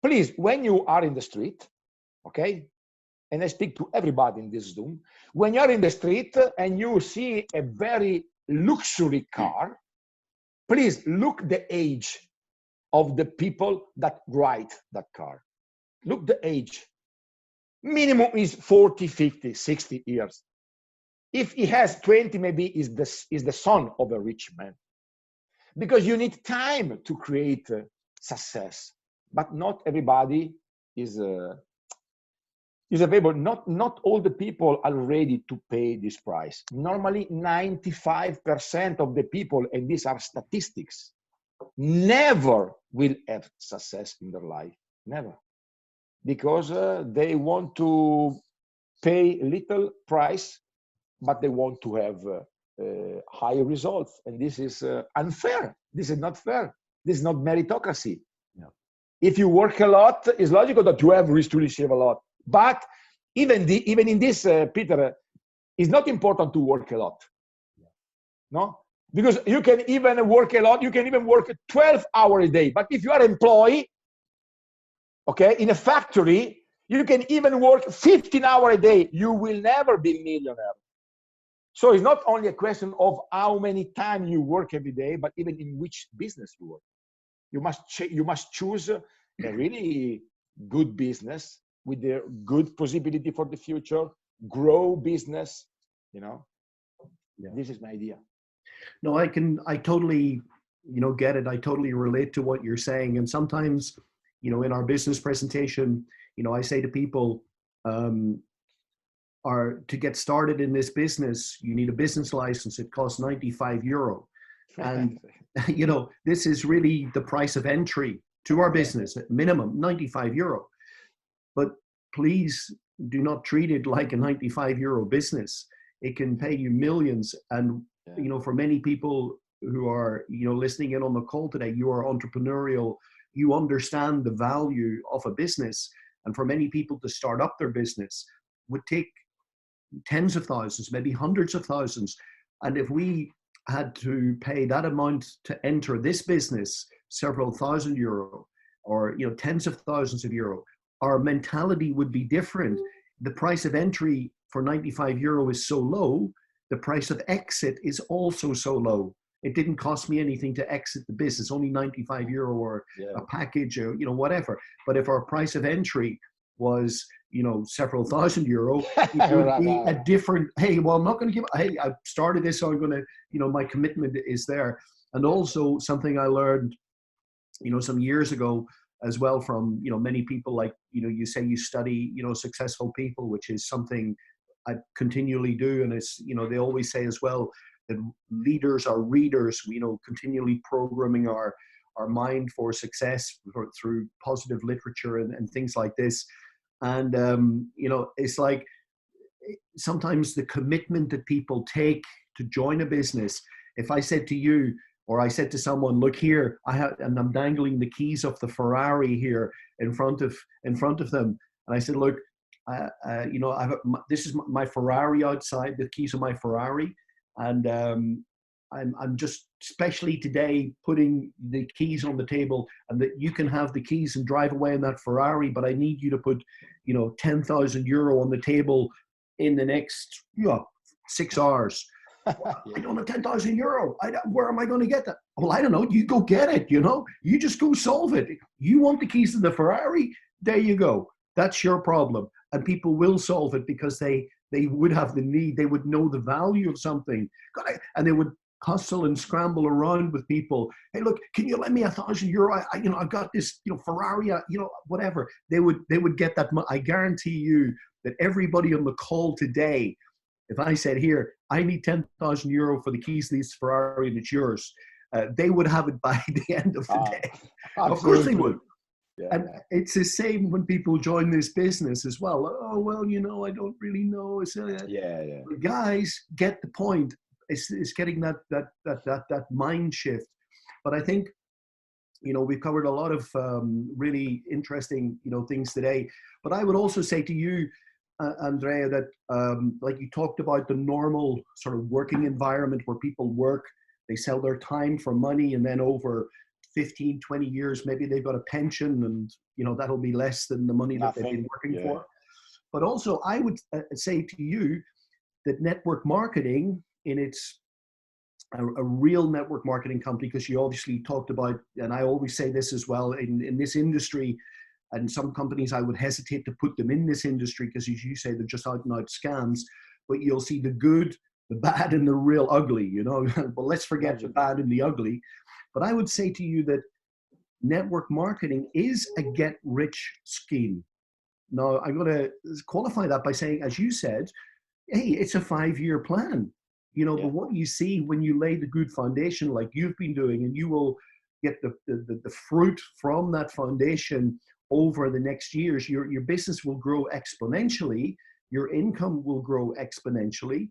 Please, when you are in the street, okay, and I speak to everybody in this Zoom, when you're in the street and you see a very luxury car, please look the age of the people that ride that car. Look the age. Minimum is 40, 50, 60 years. If he has 20, maybe is the son of a rich man. Because you need time to create success. But not everybody is available. Not all the people are ready to pay this price. Normally, 95% of the people, and these are statistics, never will have success in their life. Never. Because they want to pay little price, but they want to have high results. And this is unfair. This is not fair. This is not meritocracy. Yeah. If you work a lot, it's logical that you have to receive a lot. But even in this, Peter, it's not important to work a lot. Yeah. No? Because you can even work a lot. You can even work 12 hours a day. But if you are employed, okay, in a factory, you can even work 15 hours a day. You will never be millionaire. So it's not only a question of how many times you work every day, but even in which business you work. You must choose a really good business with a good possibility for the future, grow business, Yeah. This is my idea. No, I totally, get it. I totally relate to what you're saying. And sometimes, in our business presentation, I say to people, to get started in this business, you need a business license. It costs €95. And, this is really the price of entry to our business, at minimum €95. But please, do not treat it like a 95 euro business. It can pay you millions. And, Yeah. you know, for many people who are, you know, listening in on the call today, you are entrepreneurial, you understand the value of a business. And for many people to start up their business would take tens of thousands, maybe hundreds of thousands. And if we had to pay that amount to enter this business, several thousand euro, or, you know, tens of thousands of euro, our mentality would be different. The price of entry for 95 euro is so low. The price of exit is also so low. It didn't cost me anything to exit the business, only 95 euro or a package or, you know, whatever. But if our price of entry was, you know, several thousand euro, it would be a different, hey, well, I'm not going to give, hey, I started this, so I'm going to, you know, my commitment is there. And also something I learned, you know, some years ago as well from, you know, many people, like, you know, you say you study, you know, successful people, which is something I continually do. And it's, you know, they always say as well that leaders are readers, you know, continually programming our mind for success through positive literature and things like this. And, you know, it's like sometimes the commitment that people take to join a business. If I said to you, or I said to someone, look here, and I'm dangling the keys of the Ferrari here in front of them. And I said, look, you know, this is my Ferrari outside, the keys of my Ferrari. And I'm just especially today putting the keys on the table, and that you can have the keys and drive away in that Ferrari, but I need you to put, you know, 10,000 euro on the table in the next 6 hours. I don't have 10,000 euro. Where am I going to get that? Well, I don't know. You go get it, you know. You just go solve it. You want the keys to the Ferrari? There you go. That's your problem. And people will solve it because they would have the need. They would know the value of something. And they would hustle and scramble around with people. Hey, look, can you lend me 1,000 euro? You know, I've got this, you know, Ferrari, you know, whatever. They would get that. I guarantee you that everybody on the call today, if I said, here, I need 10,000 euro for the keys to this Ferrari and it's yours, they would have it by the end of the day. Of course they would. Yeah, and it's the same when people join this business as well. Oh, well, you know, I don't really know. But guys, get the point. It's getting that mind shift. But I think, you know, we've covered a lot of really interesting, you know, things today. But I would also say to you, Andrea, that like you talked about the normal sort of working environment where people work, they sell their time for money, and then over 15, 20 years, maybe they've got a pension, and, you know, that'll be less than the money that they've been working for. But also I would say to you that network marketing in its a real network marketing company, because you obviously talked about, and I always say this as well, in this industry, and some companies I would hesitate to put them in this industry because, as you say, they're just out and out scams, but you'll see the good, the bad, and the real ugly, you know. But let's forget the bad and the ugly. But I would say to you that network marketing is a get-rich scheme. Now, I'm going to qualify that by saying, as you said, hey, it's a 5-year plan, you know. But what you see when you lay the good foundation like you've been doing, and you will get the fruit from that foundation over the next years, your business will grow exponentially, your income will grow exponentially,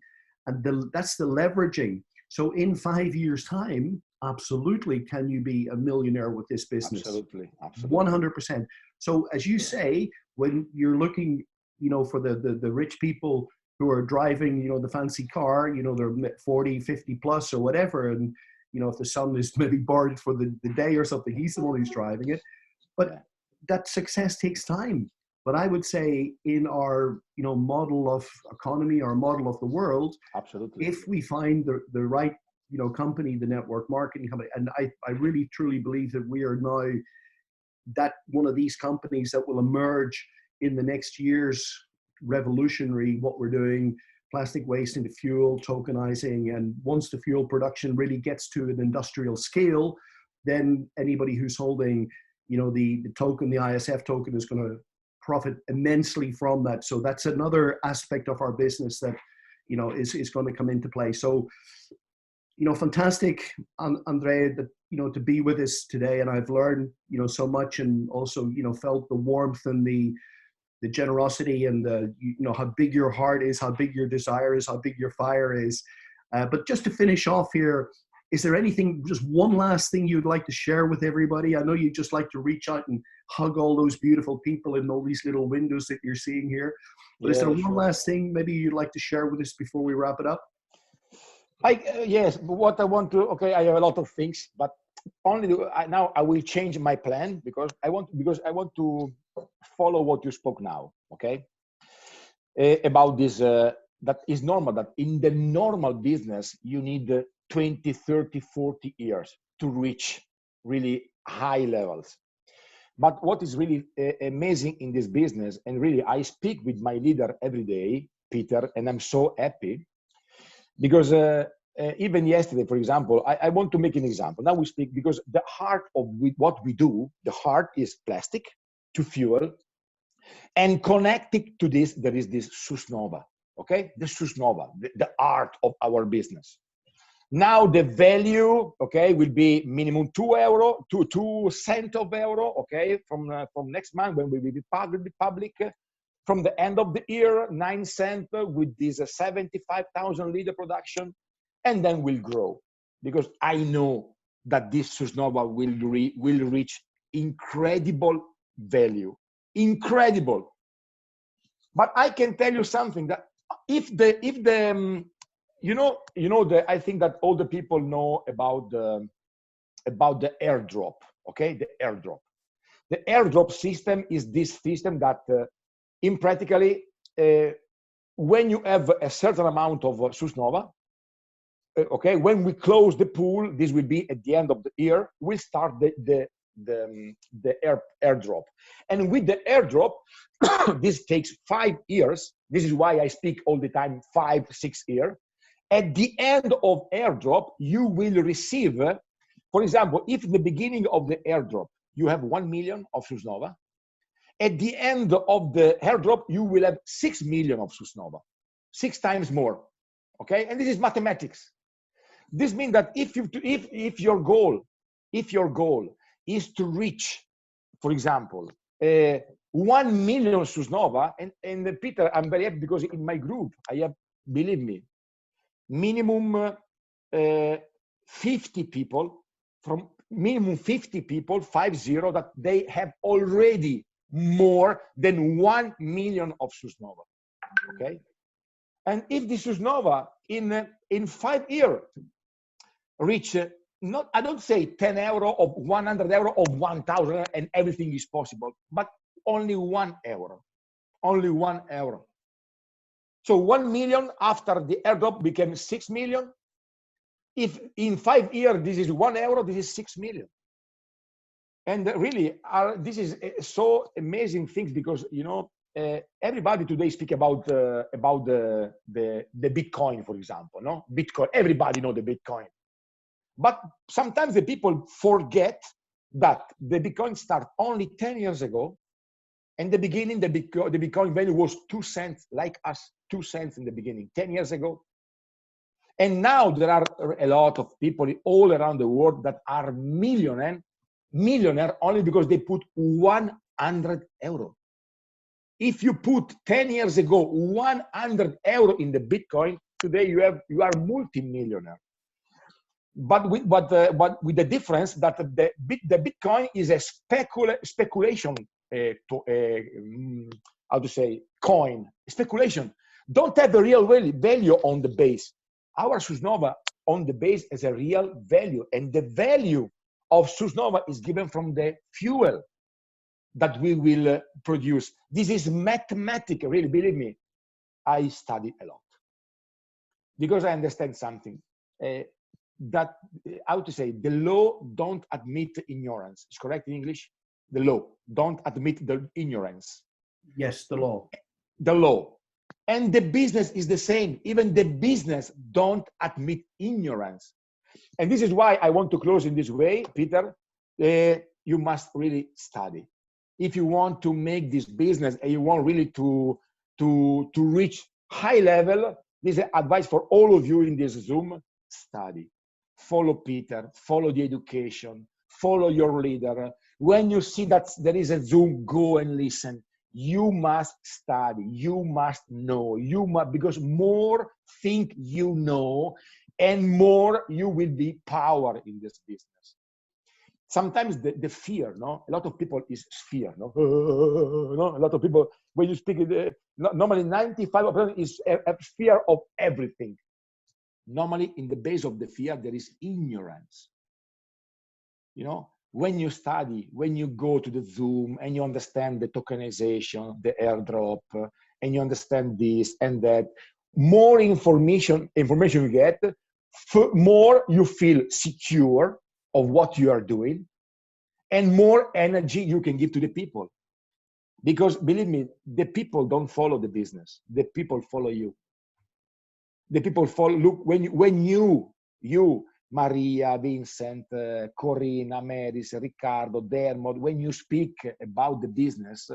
and that's the leveraging. So in 5 years' time, absolutely, can you be a millionaire with this business? Absolutely. 100%. So as you say, when you're looking, you know, for the rich people who are driving, you know, the fancy car, you know, they're 40, 50 plus or whatever, and, you know, if the son is maybe borrowed for the day or something, he's the one who's driving it. But that success takes time. But I would say in our, you know, model of economy, our model of the world, absolutely, if we find the right, you know, company, the network marketing company, and I really truly believe that we are now that one of these companies that will emerge in the next years, revolutionary what we're doing, plastic waste into fuel, tokenizing, and once the fuel production really gets to an industrial scale, then anybody who's holding, you know, the token, the ISF token, is going to profit immensely from that. So that's another aspect of our business that, you know, is going to come into play. So, you know, fantastic, Andrea, that, you know, to be with us today. And I've learned, you know, so much, and also, you know, felt the warmth and the the generosity and the, you know, how big your heart is, how big your desire is, how big your fire is. But just to finish off here, is there anything, just one last thing you'd like to share with everybody? I know you just like to reach out and hug all those beautiful people in all these little windows that you're seeing here. But is there one last thing maybe you'd like to share with us before we wrap it up? Yes, but what I want to, okay, I have a lot of things, but only now I will change my plan because I want to follow what you spoke now, okay? About this, that is normal, that in the normal business, you need 20, 30, 40 years to reach really high levels. But what is really amazing in this business, and really I speak with my leader every day, Peter, and I'm so happy because even yesterday, for example, I want to make an example. Now we speak because the heart of what we do, the heart is plastic to fuel, and connected to this, there is this Susnova, okay? The Susnova, the art of our business. Now the value, okay, will be minimum €2 to 2 cents of euro, okay, from next month when we will be public. From the end of the year, 9 cents with this 75,000 liter production, and then will grow because I know that this Susnova will reach incredible value, incredible. But I can tell you something that if the I think that all the people know about the airdrop, okay? The airdrop system is this system that in practically when you have a certain amount of Susnova, okay, when we close the pool, this will be at the end of the year, we'll start the airdrop. And with the airdrop, this takes 5 years. This is why I speak all the time 5, 6 years. At the end of airdrop, you will receive, for example, if the beginning of the airdrop, you have 1 million of Susnova, at the end of the airdrop, you will have 6 million of Susnova, 6 times more, okay? And this is mathematics. This means that if your goal is to reach, for example, 1 million Susnova, and Peter, I'm very happy because in my group, I have, believe me, minimum 50 people, from minimum 50 people, 50, that they have already more than 1 million of Susnova, okay? And if the Susnova in 5 years reach, not, I don't say 10 euro or 100 euro or 1,000 and everything is possible, but only 1 euro, only 1 euro. So 1 million after the airdrop became 6 million. If in 5 years, this is 1 euro, this is 6 million. And really, this is so amazing things because, you know, everybody today speak about the Bitcoin, for example, no? Bitcoin, everybody know the Bitcoin. But sometimes the people forget that the Bitcoin started only 10 years ago. In the beginning, the Bitcoin value was 2 cents, like us, 2 cents in the beginning, 10 years ago. And now there are a lot of people all around the world that are millionaire only because they put 100 euro. If you put 10 years ago 100 euro in the Bitcoin, today you are multi-millionaire. But with the difference that the Bitcoin is a speculation, how to say, coin, speculation. Don't have a real value on the base. Our Susnova on the base is a real value, and the value of Susnova is given from the fuel that we will produce. This is mathematical, really, believe me. I study a lot because I understand something. That, how to say, the law don't admit ignorance. It's correct in English? The law don't admit the ignorance. Yes, the law. The law. And the business is the same. Even the business don't admit ignorance. And this is why I want to close in this way, Peter. You must really study. If you want to make this business and you want really to reach high level, this is advice for all of you in this Zoom, study. Follow Peter, follow the education, follow your leader. When you see that there is a Zoom, go and listen. You must study, you must know, because more think you know, and more you will be power in this business. Sometimes the fear, no? A lot of people is fear, no? No? A lot of people, when you speak, normally 95% is a fear of everything. Normally, in the base of the fear, there is ignorance. You know, when you study, when you go to the Zoom and you understand the tokenization, the airdrop, and you understand this and that, more information you get, more you feel secure of what you are doing, and more energy you can give to the people. Because believe me, the people don't follow the business. The people follow you. The people follow. Look, when you, Maria, Vincent, Corinna, Maris, Riccardo, Dermot, when you speak about the business,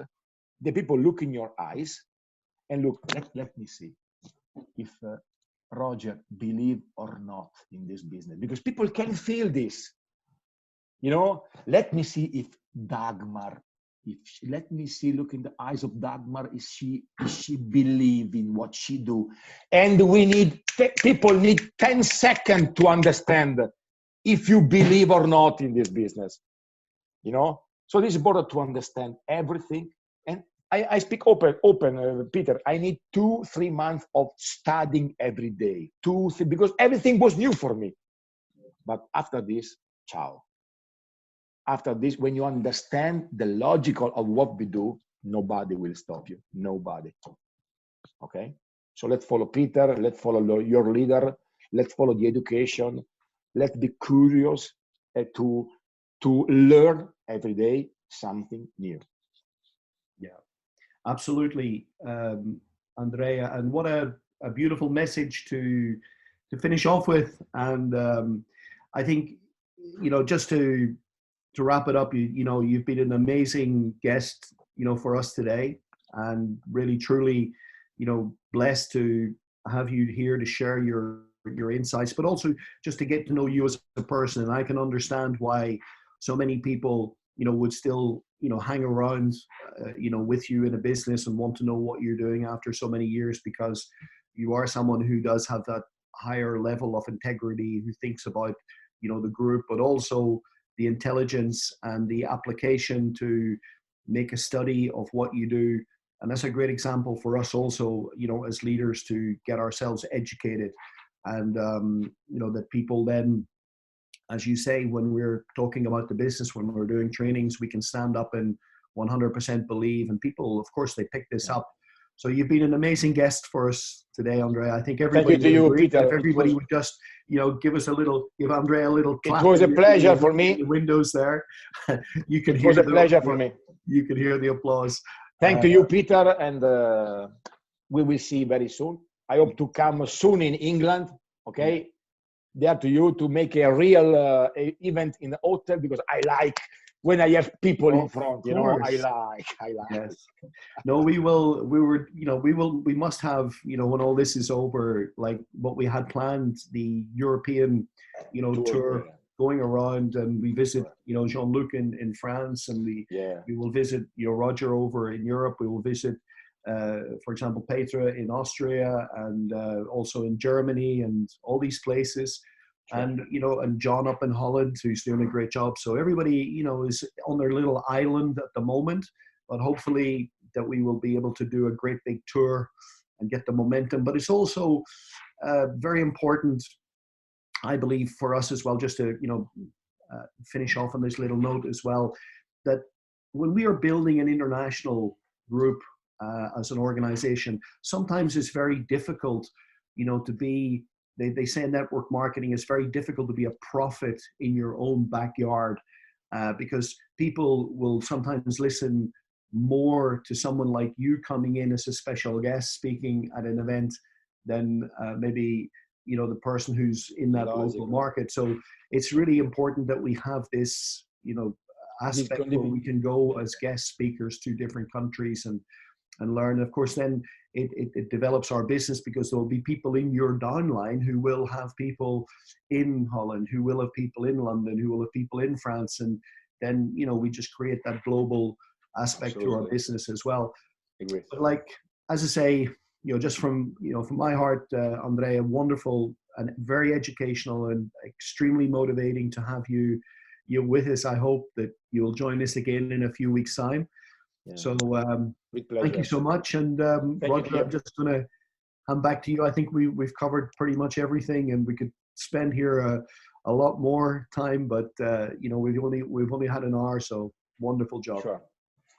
the people look in your eyes and look, let me see if Roger believe or not in this business, because people can feel this. You know, let me see if Dagmar, let me see, look in the eyes of Dagmar, is she believe in what she do? And we need, people need 10 seconds to understand if you believe or not in this business, you know? So this is important to understand everything. And I speak open, Peter, I need 2-3 months of studying every day, because everything was new for me. But after this, ciao. After this, when you understand the logical of what we do, nobody will stop you. Nobody. Okay? So let's follow Peter. Let's follow your leader. Let's follow the education. Let's be curious to learn every day something new. Yeah, absolutely, Andrea. And what a beautiful message to finish off with. And I think, you know, just to wrap it up, you know, you've been an amazing guest, you know, for us today, and really truly, you know, blessed to have you here to share your insights, but also just to get to know you as a person. And I can understand why so many people, you know, would still, you know, hang around, you know, with you in a business and want to know what you're doing after so many years, because you are someone who does have that higher level of integrity, who thinks about, you know, the group, but also the intelligence and the application to make a study of what you do. And that's a great example for us also, you know, as leaders, to get ourselves educated. And, you know, that people then, as you say, when we're talking about the business, when we're doing trainings, we can stand up and 100% believe. And people, of course, they pick this up. So you've been an amazing guest for us today, Andrea. I think everybody Thank you to you, Peter. If everybody would just, you know, give Andrea a little clap. It was a pleasure for me. The windows there. You can it hear was a pleasure for me. You can hear the applause. Thank to you, Peter, and we will see very soon. I hope to come soon in England. Okay, there to you to make a real event in the hotel, because I like when I have people in front. You know, I like. Yes. No, we must have, you know, when all this is over, like what we had planned, the European, you know, tour going around, and we visit, you know, Jean-Luc in France, and we will visit, you know, Roger over in Europe. We will visit, for example, Petra in Austria, and also in Germany, and all these places. And, you know, and John up in Holland, who's doing a great job. So everybody, you know, is on their little island at the moment, but hopefully that we will be able to do a great big tour and get the momentum. But it's also very important, I believe, for us as well, just to, you know, finish off on this little note as well, that when we are building an international group as an organization, sometimes it's very difficult, you know, to be, they say network marketing is very difficult to be a prophet in your own backyard, because people will sometimes listen more to someone like you coming in as a special guest speaking at an event than maybe, you know, the person who's in that local market. So it's really important that we have this, you know, aspect where we can go as guest speakers to different countries and learn. Of course, then it develops our business, because there will be people in your downline who will have people in Holland, who will have people in London, who will have people in France. And then, you know, we just create that global aspect to our business as well. Agree. But like, as I say, just from my heart, Andrea, wonderful and very educational and extremely motivating to have you with us. I hope that you'll join us again in a few weeks' time. Yeah. So thank you so much. And Roger, I'm just going to hand back to you. I think we've covered pretty much everything, and we could spend here a lot more time, but we've only had an hour, so wonderful job. Sure.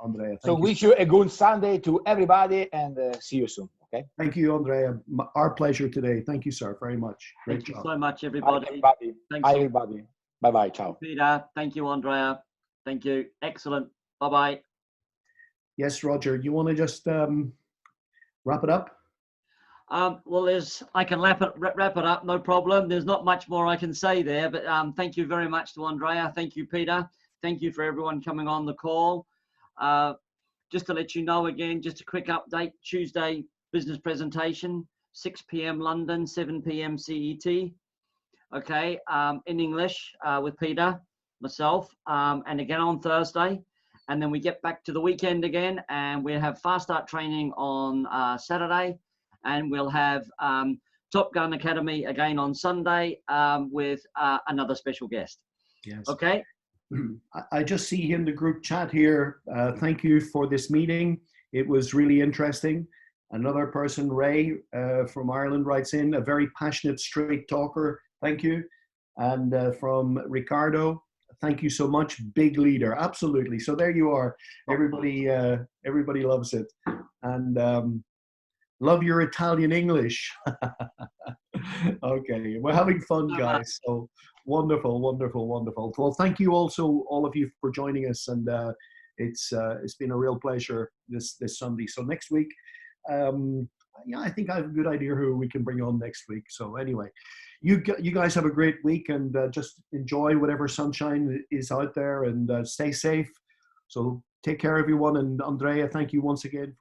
Andrea. So wish you a good Sunday to everybody, and see you soon. Okay. Thank you, Andrea. Our pleasure today. Thank you, sir, very much. Great job. Thank you so much, everybody. Bye, everybody. Thanks, Bye, everybody. Bye-bye. Ciao. Peter. Thank you, Andrea. Thank you. Excellent. Bye-bye. Yes, Roger. You want to just wrap it up? Well, I can wrap it up, no problem. There's not much more I can say there, but thank you very much to Andrea. Thank you, Peter. Thank you for everyone coming on the call. Just to let you know again, just a quick update, Tuesday business presentation, 6 p.m. London, 7 p.m. CET. Okay, in English with Peter, myself, and again on Thursday. And then we get back to the weekend again, and we'll have fast start training on Saturday. And we'll have TopGun Academy again on Sunday with another special guest. Yes. Okay. I just see in the group chat here. Thank you for this meeting. It was really interesting. Another person, Ray from Ireland, writes in, a very passionate, straight talker. Thank you. And from Ricardo, thank you so much. Big leader. Absolutely. So there you are. Everybody loves it. And love your Italian English. Okay, we're having fun, guys. So wonderful, wonderful, wonderful. Well, thank you also, all of you, for joining us, and it's been a real pleasure this Sunday. So next week, yeah, I think I have a good idea who we can bring on next week. So anyway, you guys have a great week, and just enjoy whatever sunshine is out there, and stay safe. So take care, everyone. And Andrea, thank you once again.